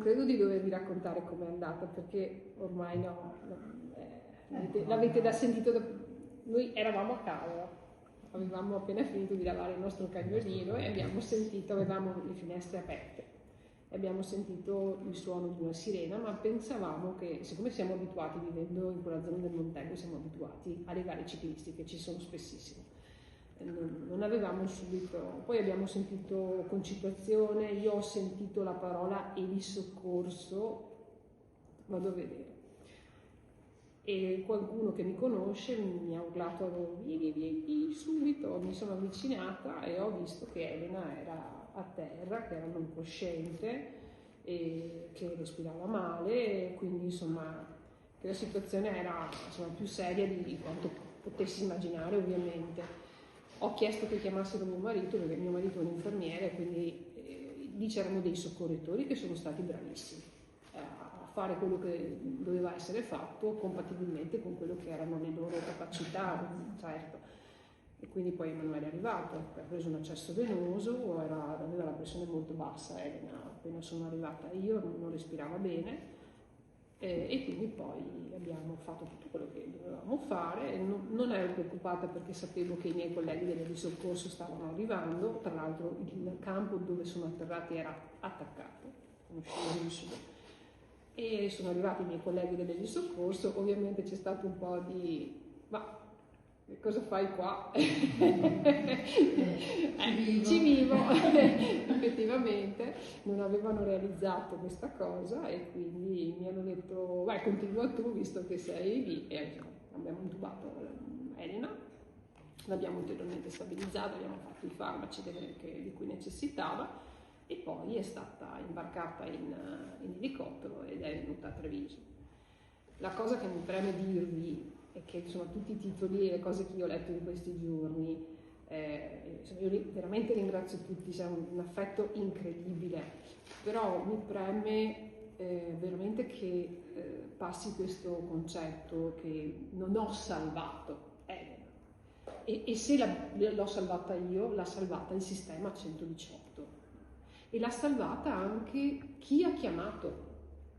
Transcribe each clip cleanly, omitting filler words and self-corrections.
credo di dovervi raccontare com'è andata, perché ormai l'avete da sentito. Noi eravamo a casa, avevamo appena finito di lavare il nostro cagnolino e abbiamo sentito, avevamo le finestre aperte, e abbiamo sentito il suono di una sirena, ma pensavamo che, siccome siamo abituati, vivendo in quella zona del Montello, siamo abituati alle gare ciclistiche, ci sono spessissimo. Non avevamo subito, poi abbiamo sentito concitazione, io ho sentito la parola elisoccorso, vado a vedere, e qualcuno che mi conosce mi ha urlato vieni subito, mi sono avvicinata e ho visto che Elena era a terra, che era non cosciente e che respirava male, e quindi insomma che la situazione era più seria di quanto potessi immaginare. Ovviamente ho chiesto che chiamassero mio marito, perché mio marito è un infermiere, quindi lì c'erano dei soccorritori che sono stati bravissimi a fare quello che doveva essere fatto compatibilmente con quello che erano le loro capacità, certo. E quindi poi Emanuele è arrivato, ha preso un accesso venoso, aveva la pressione molto bassa, Elena, appena sono arrivata io non respirava bene, e quindi poi abbiamo fatto tutto quello che dovevamo fare. Non ero preoccupata perché sapevo che i miei colleghi del soccorso stavano arrivando, tra l'altro il campo dove sono atterrati era attaccato, conoscevo, e sono arrivati i miei colleghi del soccorso. Ovviamente c'è stato un po' di ma che cosa fai qua? Ci vivo. Effettivamente non avevano realizzato questa cosa e quindi mi hanno detto vai, continua tu visto che sei lì, e abbiamo intubato Elena, l'abbiamo ulteriormente stabilizzata, abbiamo fatto i farmaci di cui necessitava, e poi è stata imbarcata in elicottero ed è venuta a Treviso. La cosa che mi preme dirvi è che sono tutti i titoli e le cose che io ho letto in questi giorni, io veramente ringrazio tutti, c'è un affetto incredibile, però mi preme veramente che passi questo concetto che non ho salvato Elena, e se l'ho salvata io, l'ha salvata il sistema 118 e l'ha salvata anche chi ha chiamato.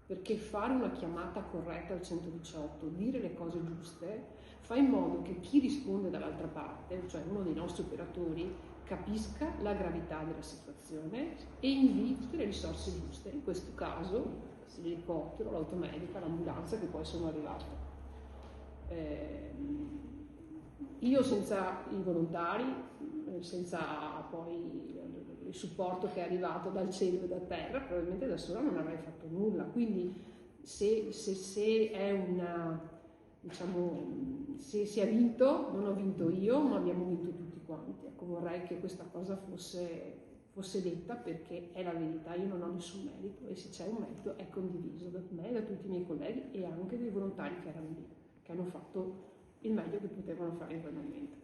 Perché fare una chiamata corretta al 118, dire le cose giuste, fa in modo che chi risponde dall'altra parte, cioè uno dei nostri operatori, capisca la gravità della situazione e invii tutte le risorse giuste. In questo caso l'elicottero, l'automedica, l'ambulanza che poi sono arrivate. Io senza i volontari, senza poi il supporto che è arrivato dal cielo e da terra, probabilmente da sola non avrei fatto nulla. Quindi se è una, diciamo, se si è vinto, non ho vinto io, ma abbiamo vinto tutti quanti. Ecco, vorrei che questa cosa fosse detta, perché è la verità. Io non ho nessun merito, e se c'è un merito è condiviso da me e da tutti i miei colleghi e anche dei volontari che erano lì, che hanno fatto il meglio che potevano fare in quel momento.